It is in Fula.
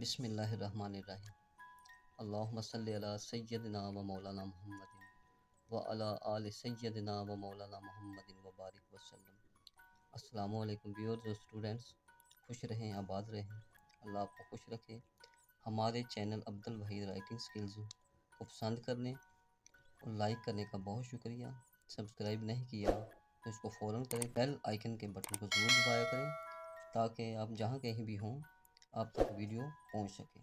बिस्मिल्लाहिर्रहमानिर्रहीम। अल्लाहुम्मा सल्लि अला सय्यदिना व मौलाना मुहम्मदिन व अला आलि सय्यदिना व मौलाना मुहम्मदिन व बारिक वसल्लम। अस्सलामु अलैकुम व्यूअर्स और स्टूडेंट्स, खुश रहें, आबाद रहें, अल्लाह आपको खुश रखे। हमारे चैनल अब्दुल वहीद राइटिंग स्किल्स को पसंद करने और लाइक करने का बहुत शुक्रिया। सब्सक्राइब नहीं किया तो इसको फ़ौरन करें, बेल आइकन के बटन को ज़रूर दबाया करें ताकि आप जहाँ कहीं भी हों आप तक वीडियो पहुँच सके।